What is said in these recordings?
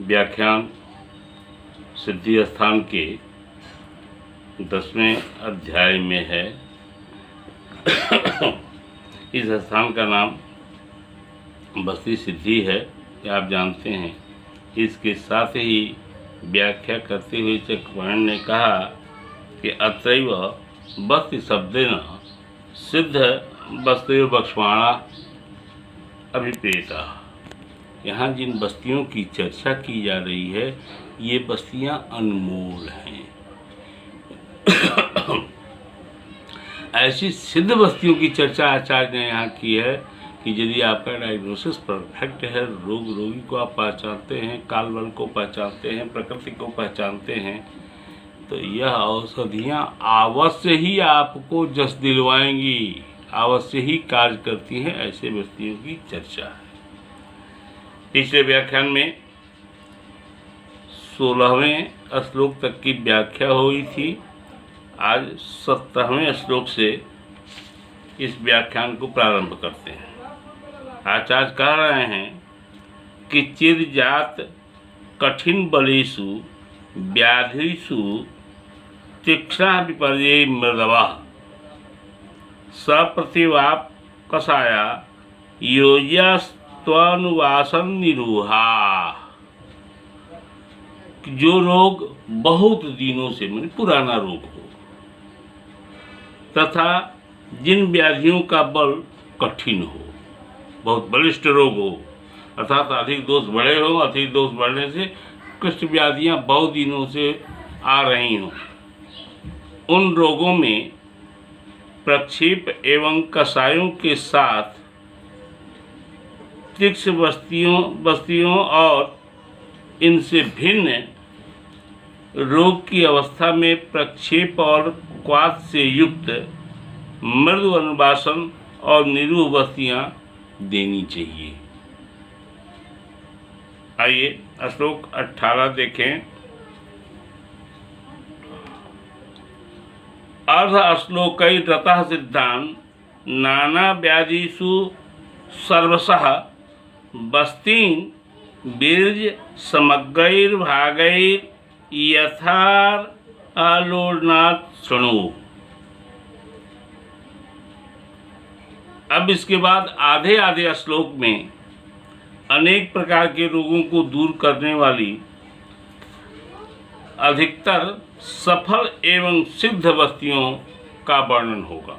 व्याख्यान सिद्धि स्थान के 10वें अध्याय में है। इस स्थान का नाम बस्ती सिद्धि है, ये आप जानते हैं। इसके साथ ही व्याख्या करते हुए चक्रपाणि ने कहा कि अत्रैव बस्ती शब्देन सिद्ध बस्तयो बक्ष्वाणा अभिप्रेता। यहाँ जिन बस्तियों की चर्चा की जा रही है ये बस्तियाँ अनमोल हैं। ऐसी सिद्ध बस्तियों की चर्चा आचार्य ने यहाँ की है कि यदि आपका डायग्नोसिस परफेक्ट है, रोगी को आप पहचानते हैं, काल बल को पहचानते हैं, प्रकृति को पहचानते हैं, तो यह औषधियाँ अवश्य ही आपको जस दिलवाएंगी, अवश्य ही कार्य करती हैं। ऐसे बस्तियों की चर्चा है। पिछले व्याख्यान में 16वें श्लोक तक की व्याख्या हुई थी। आज 17वें श्लोक से इस व्याख्यान को प्रारंभ करते हैं। आचार्य कह रहे हैं कि चिरजात कठिन बलेषु व्याधिषु तीक्ष्णा विपर्ये मृदवा सप्रतिवाप कषाया योज्यास्त्वनुवासन निरूहा। जो रोग बहुत दिनों से माने पुराना रोग हो तथा जिन व्याधियों का बल कठिन हो, बहुत बलिष्ठ रोग हो, अर्थात अधिक दोष बढ़े हो, अधिक दोष बढ़ने से कुछ व्याधियां बहुत दिनों से आ रही हों, उन रोगों में प्रक्षेप एवं कषायों के साथ तीक्ष्ण बस्तियों और इनसे भिन्न रोग की अवस्था में प्रक्षेप और क्वाथ से युक्त मृदु अनुवासन और निरूह बस्तियां देनी चाहिए। आइए श्लोक 18 देखें। अर्ध श्लोकै रतः सिद्धान् नाना व्याधिषु सर्वशः बस्तीन् बीर्ज समग्रैर्भागैर् यथार आलोड़नात् शृणु। अब इसके बाद आधे आधे श्लोक में अनेक प्रकार के रोगों को दूर करने वाली अधिकतर सफल एवं सिद्ध बस्तियों का वर्णन होगा,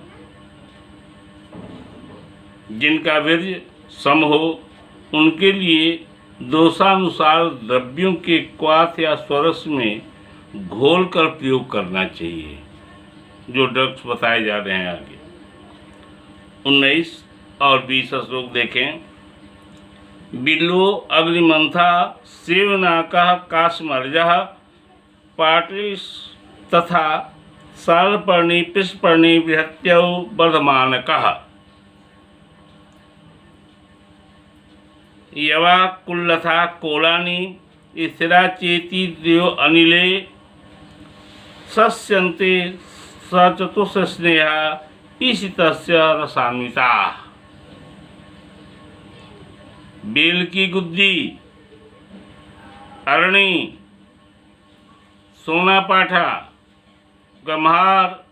जिनका वीर्य सम हो। उनके लिए दोषानुसार द्रव्यों के क्वाथ या स्वरस में घोल कर प्रयोग करना चाहिए, जो ड्रग्स बताए जा रहे हैं आगे। 19 और 20 श्लोक देखें। बिल्लो अग्निमंथा सेवनाकः काशमर्जः पाटिस तथा सालपर्णी पिष्पर्णी बृहत्यौ वर्धमानकः यवा कुल्लथा कोलानि स्थिरा चेती द्वयो अनिले सस्यन्ते सचतुस्स्नेहा ईशितस्य रसान्विता। बेल की गुद्दी, अरणी, सोना पाठा, गम्हार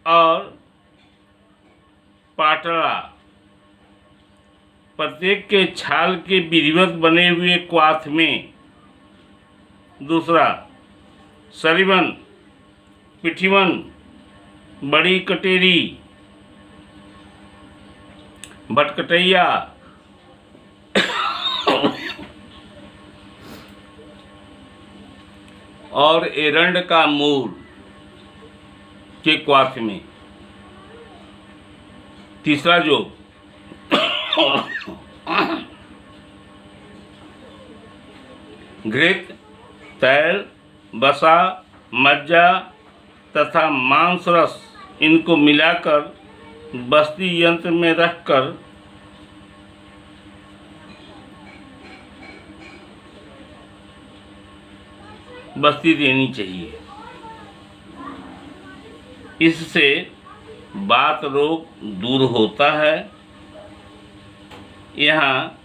और पाटड़ा प्रत्येक के छाल के विधिवत बने हुए क्वाथ में। दूसरा सरिवन, पिठिवन, बड़ी कटेरी, भटकटैया और एरंड का मूल के क्वाथ में। तीसरा जो घृत, तैल, वसा, मज्जा तथा मांस रस, इनको मिलाकर बस्ती यंत्र में रखकर बस्ती देनी चाहिए। इससे वात रोग दूर होता है। यहाँ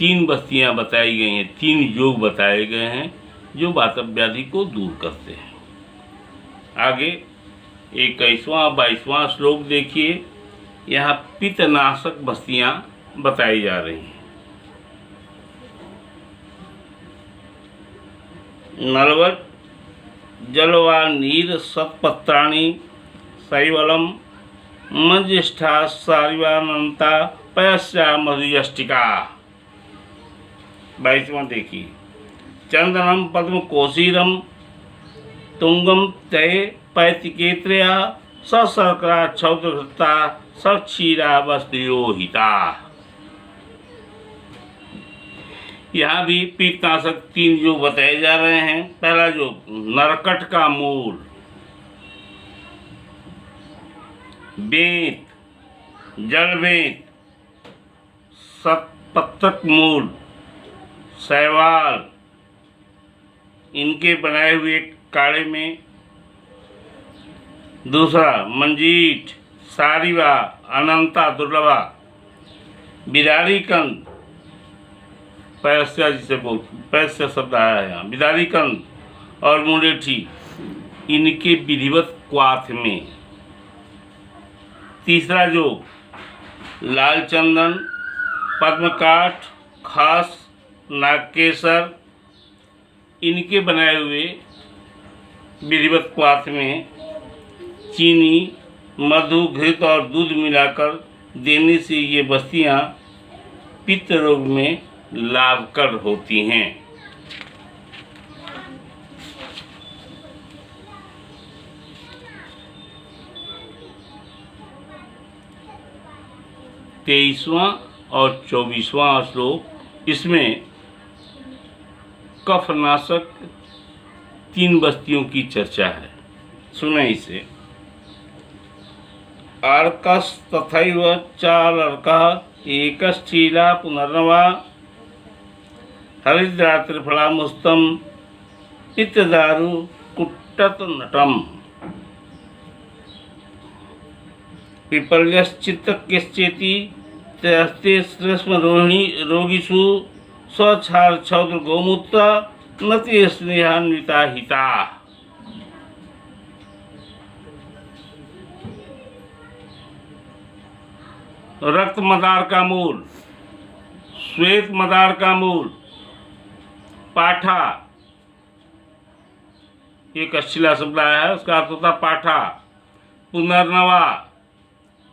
3 बस्तियां बताई गई हैं, 3 योग बताए गए हैं जो वातव व्याधि को दूर करते हैं। आगे 21वां 22वां श्लोक देखिए। यहाँ पित्तनाशक बस्तियां बताई जा रही हैं। नलवत जलवा नीर सत्पत्राणि शैवलम मंजिष्ठा सारिवानंता पयस्या मधुयष्टिका। 22वां देखिए। चंदनम पद्म कोशीरम तुंगम तय पैतिकेत्रया सशर्करा क्षौत्रघृता सक्षीरा वस्त्रोहिता। यहाँ भी पित्तनाशक 3 योग बताए जा रहे हैं। पहला योग नरकट का मूल, बेंत, जलबेंत, सतपत्रक मूल, शैवाल, इनके बनाए हुए काढ़े में। दूसरा मंजीठ, सारिवा, अनंता, दुर्लभा, बिदारी कंद, पैस्या जिसे बोलते, पैस्या शब्द आया है यहाँ, बिदारी कंद और मुलेठी, इनके विधिवत क्वाथ में। तीसरा जो लाल चंदन, पद्मकाठ, खास, नागकेसर, इनके बनाए हुए विधिवत क्वाथ में चीनी, मधु, घृत और दूध मिलाकर देने से ये बस्तियां पित्त रोग में लाभकर होती हैं। तेईसवां और 24वां श्लोक, इसमें कफनाशक 3 बस्तियों की चर्चा है। सुने इसे। अर्कस तथैव चालर्कः एकश्चीला पुनर्नवा हरिद्रा त्रिफलामुस्तम पित्तदारु कुट्टतनटम। पिपल्यश्चित्तक्यश्चेति त्यस्ते श्लेष्मरोहिणी रोगिषु स्वच्छार क्षौद्र गोमूत्र नति स्नेहान्विता हिता। रक्त मदार का मूल, श्वेत मदार का मूल, पाठा, एक अच्छिला शब्द आया है, उसका अर्थ होता पाठा, पुनर्नवा,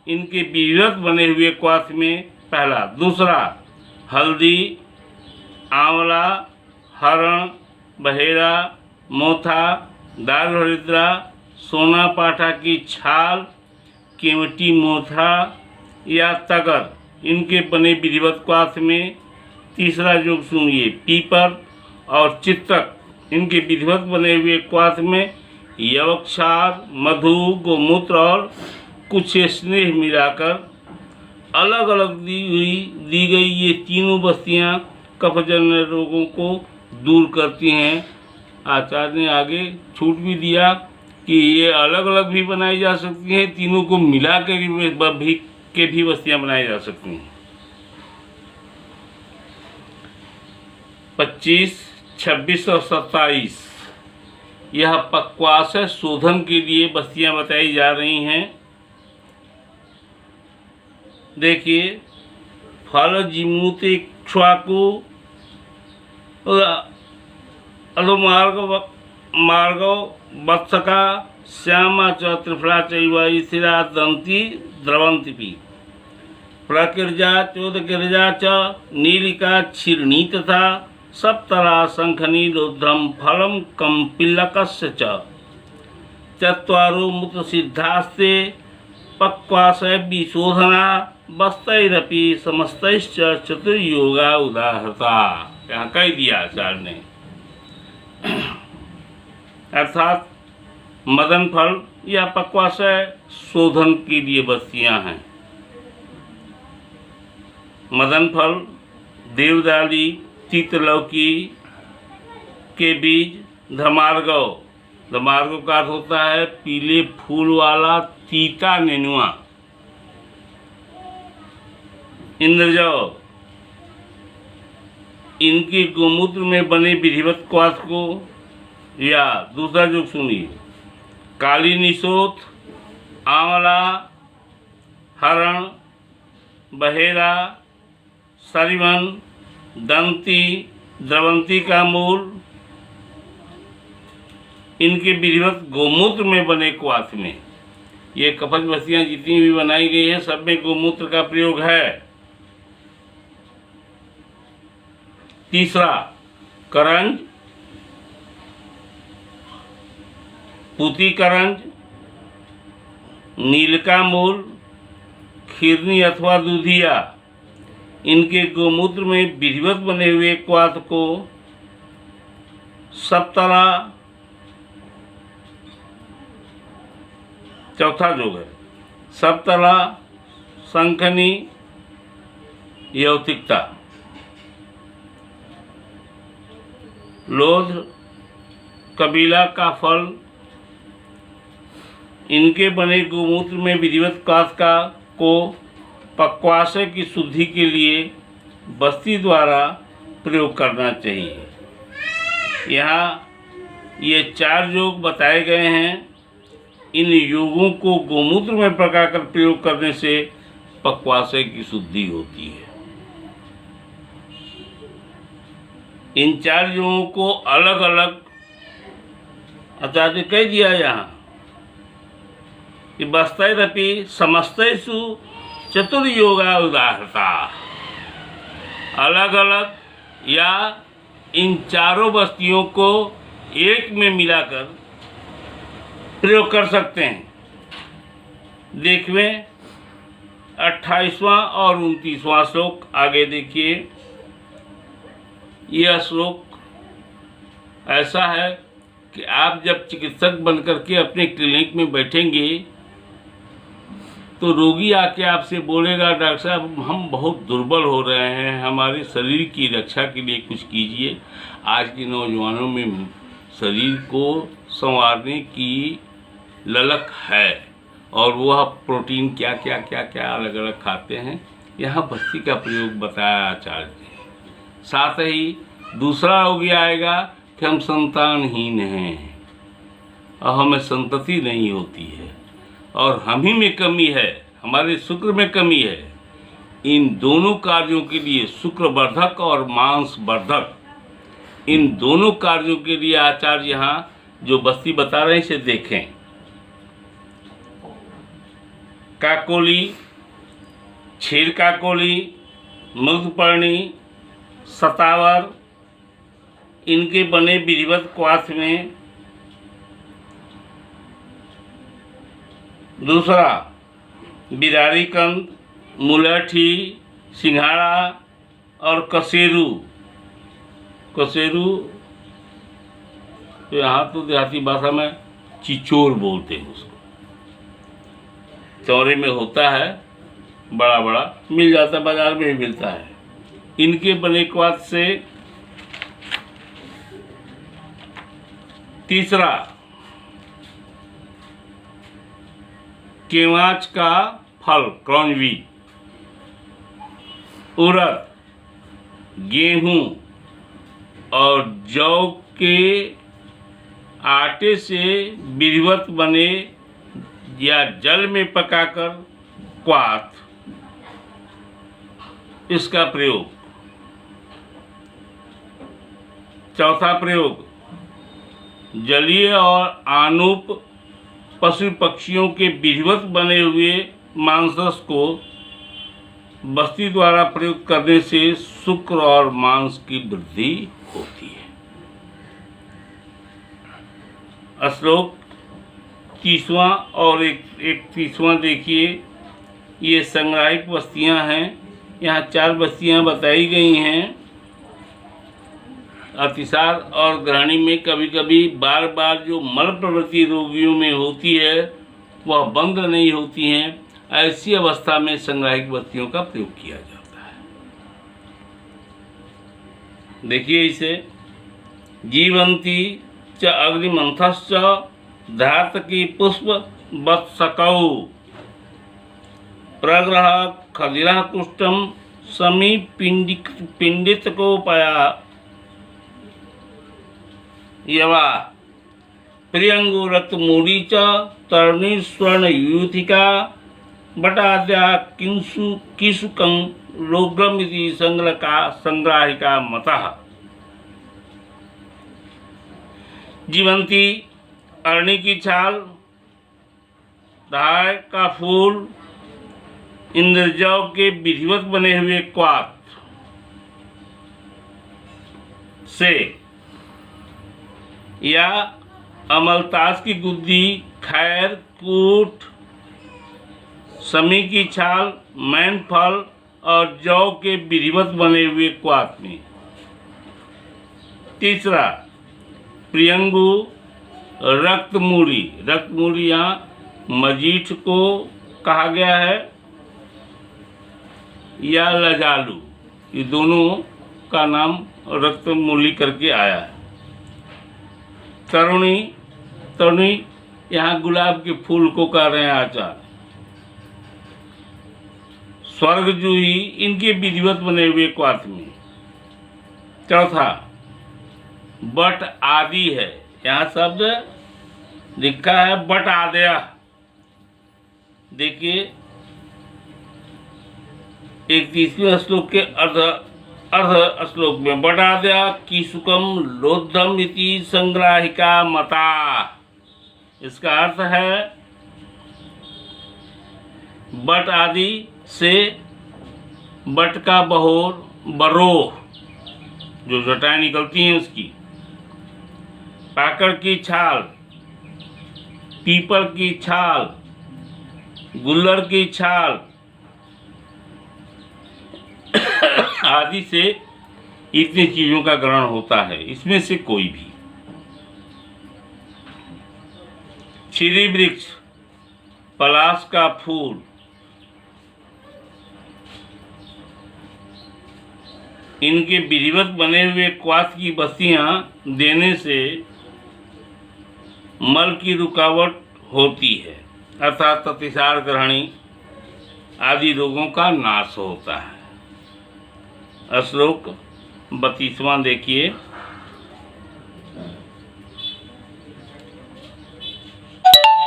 इनके विधिवत बने हुए क्वाथ में पहला। दूसरा हल्दी, आंवला, हरण, बहेरा, मोथा, दाल हरिद्रा, सोना पाठा की छाल, केवटी मोथा या तगर, इनके बने विधिवत क्वाथ में। तीसरा योग सुनिए, पीपर और चित्रक, इनके विधिवत बने हुए क्वाथ में यवक्षार, मधु, गोमूत्र और कुछ स्नेह मिलाकर अलग अलग दी गई ये तीनों बस्तियां कफजन्य रोगों को दूर करती हैं। आचार्य ने आगे छूट भी दिया कि ये अलग अलग भी बनाई जा सकती हैं, तीनों को मिला के भी बस्तियां बनाई जा सकती हैं। 25, 26 और 27 यह पक्वाशय शोधन के लिए बस्तियां बताई जा रही हैं। देखिए, फल जिमूत इक्ष्वाकु मार्ग वत्सका श्यामा च त्रिफला चैव स्थिरा दंती द्रवंती पी प्रकिर्जा चोदकिर्जा च नीलिका क्षीर्णी तथा सप्तरा शंखनी रुद्रम फलम कंपिलकस्य च चत्वारो मूत्र सिद्धास्ते पक्वाशय विशोधना बस्तैरपि समस्तैश्च चतुर्योगा उदाहरता। यहाँ कह दिया आचार्य ने, अर्थात मदन फल या पक्वाशय शोधन के लिए बस्तियां हैं। मदन फल, देवदाली, तीतलौकी के बीज, धमार्गव, धमार्गव का अर्थ होता है पीले फूल वाला तीता नेनुआ, इंद्रजव, इनके गोमूत्र में बने विधिवत क्वाथ को, या दूसरा जो सुनिए, काली निशोथ, आंवला, हरण, बहेरा, सरिवन, दंती, द्रवंती का मूल, इनके विधिवत गोमूत्र में बने क्वाथ में, ये कफज बस्तियाँ जितनी भी बनाई गई है सब में गोमूत्र का प्रयोग है। तीसरा, करंज, पूती करंज, नीलका मूल, खीरनी अथवा दूधिया, इनके गोमूत्र में विधिवत बने हुए क्वाथ को सप्तला, चौथा जोग है सप्तला, शंखनी, यौतिकता, लोध, कबीला का फल, इनके बने गोमूत्र में विधिवत क्वाथ का को पक्वाशय की शुद्धि के लिए बस्ती द्वारा प्रयोग करना चाहिए। यहाँ ये 4 योग बताए गए हैं। इन योगों को गोमूत्र में पकाकर प्रयोग करने से पक्वाशय की शुद्धि होती है। इन 4 योगों को अलग अलग आचार्य कह दिया यहाँ कि बस्तैरपि समस्तैषु चतुर्योगा उदाहरता, अलग अलग या इन चारों बस्तियों को एक में मिलाकर प्रयोग कर सकते हैं। देखवें 28वां और 29वां श्लोक, आगे देखिए। यह श्लोक ऐसा है कि आप जब चिकित्सक बनकर के अपने क्लिनिक में बैठेंगे तो रोगी आके आपसे बोलेगा, डॉक्टर साहब हम बहुत दुर्बल हो रहे हैं, हमारे शरीर की रक्षा के लिए कुछ कीजिए। आज के नौजवानों में शरीर को संवारने की ललक है और वह प्रोटीन क्या क्या क्या क्या अलग अलग खाते हैं। यहाँ बस्ती का प्रयोग बताया आचार्य ने। साथ ही दूसरा रोग ये आएगा कि हम संतानहीन हैं और हमें संतति नहीं होती है और हम ही में कमी है, हमारे शुक्र में कमी है। इन दोनों कार्यों के लिए शुक्रवर्धक और मांसवर्धक, इन दोनों कार्यों के लिए आचार्य यहाँ जो बस्ती बता रहे हैं इसे देखें। काकोली, क्षीर काकोली, मुग्धपर्णी, सतावर, इनके बने विधिवत क्वाथ में। दूसरा, बिरारी कंद, मुलठी, सिंघाड़ा और कसेरू। कसेरू तो यहाँ तो देहाती भाषा में चिचोर बोलते हैं उसको। चौरे में होता है, बड़ा बड़ा मिल जाता है, बाजार में भी मिलता है। इनके बने क्वाथ से। तीसरा, केवाच का फल, क्रॉन्वी, उड़द, गेहूं और जौ के आटे से विधिवत बने या जल में पकाकर क्वाथ, इसका प्रयोग। चौथा प्रयोग, जलीय और आनूप पशु पक्षियों के विधिवत बने हुए मांसरस को बस्ती द्वारा प्रयोग करने से शुक्र और मांस की वृद्धि होती है। श्लोक 30वां और 31वां देखिए। ये संग्राहिक बस्तियां हैं। यहाँ 4 बस्तियां बताई गई हैं। अतिसार और ग्रहणी में कभी कभी बार बार जो मल प्रवृत्ति रोगियों में होती है वह बंद नहीं होती हैं। ऐसी अवस्था में संग्राहिक बस्तियों का प्रयोग किया जाता है। देखिए इसे, जीवंती च अग्निमंथश्च धातकी पुष्प वत्सकौ प्रग्रह खदिरा तुष्टम समी पिंडित को पाया यवा प्रियंगु रक्तमूली च तरणी स्वर्ण यूथिका बटाद्या किंसुकं लोग्रमिति संग्राहिका मतः। जीवंती अरणी की छाल, धाय का फूल, इंद्रजौ के विधिवत बने हुए क्वाथ से या अमलतास की गुद्दी, खैर, कूट, समी की छाल, मैन फल और जौ के विधिवत बने हुए क्वाथ में। तीसरा प्रियंगु रक्तमूली, रक्तमूली यहाँ मजीठ को कहा गया है या लजालू, ये दोनों का नाम रक्तमूली करके आया है। तरुणी, तरुणी यहाँ गुलाब के फूल को कह रहे हैं आचार्य। स्वर्गजूही इनके विधिवत बने हुए क्वाथ में। चौथा बट आदि है, यहाँ शब्द लिखा है बट आदया। देखिए 31वें श्लोक के अर्ध श्लोक में बट आदया किसुकम लोद्धम इति संग्राहिका मता। इसका अर्थ है बट आदि से बट का बरोह जो जटाएं निकलती हैं उसकी, पाकड़ की छाल, पीपल की छाल, गुल्लर की छाल आदि से इतनी चीजों का ग्रहण होता है। इसमें से कोई भी छिरी वृक्ष, पलाश का फूल, इनके विधिवत बने हुए क्वाथ की बस्तियां देने से मल की रुकावट होती है, अर्थात अतिसार, ग्रहणी आदि रोगों का नाश होता है। श्लोक 32वां देखिए।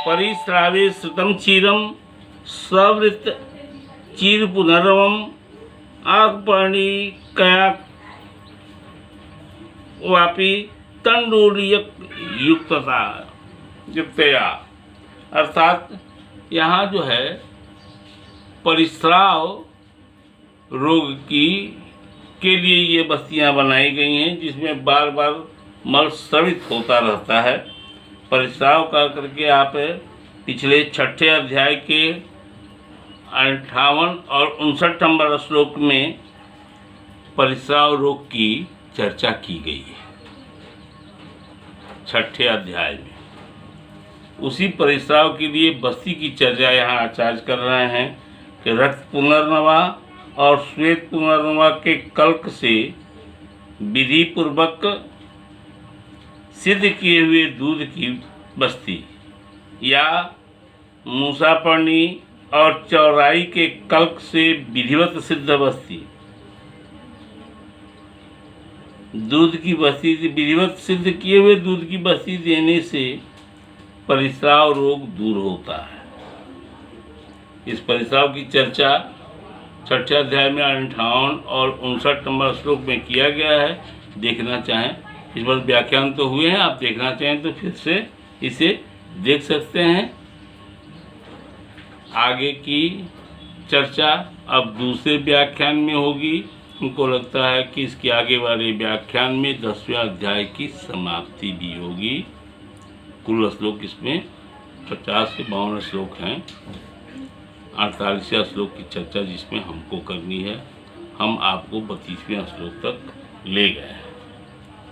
परिश्रावे श्रुतम क्षीरम सवृत चीर पुनर्वम आगपर्णी कया वापी युक्तया। अर्थात यहाँ जो है परिस्राव रोग के लिए ये बस्तियाँ बनाई गई हैं, जिसमें बार बार मल स्रावित होता रहता है। परिस्राव का करके आप पिछले 6ठे अध्याय के 58 और 59 नंबर श्लोक में परिस्राव रोग की चर्चा की गई है 6ठे अध्याय में। उसी परिस्राव के लिए बस्ती की चर्चा यहाँ आचार्य कर रहे हैं कि रक्त पुनर्नवा और श्वेत पुनर्नवा के कल्क से विधि पूर्वक सिद्ध किए हुए दूध की बस्ती या मूसापर्णी और चौराई के कल्क से विधिवत सिद्ध बस्ती, दूध की बस्ती से विधिवत सिद्ध किए हुए दूध की बस्ती देने से परिस्राव रोग दूर होता है। इस परिस्राव की चर्चा 6ठे अध्याय में 58 और 59 नंबर श्लोक में किया गया है। देखना चाहें, इस बार व्याख्यान तो हुए हैं, आप देखना चाहें तो फिर से इसे देख सकते हैं। आगे की चर्चा अब दूसरे व्याख्यान में होगी। हमको लगता है कि इसके आगे वाले व्याख्यान में 10वें अध्याय की समाप्ति भी होगी। कुल श्लोक इसमें 50 से 52 श्लोक हैं। 48वें श्लोक की चर्चा जिसमें हमको करनी है, हम आपको 32वें श्लोक तक ले गए हैं।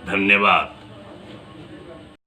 धन्यवाद।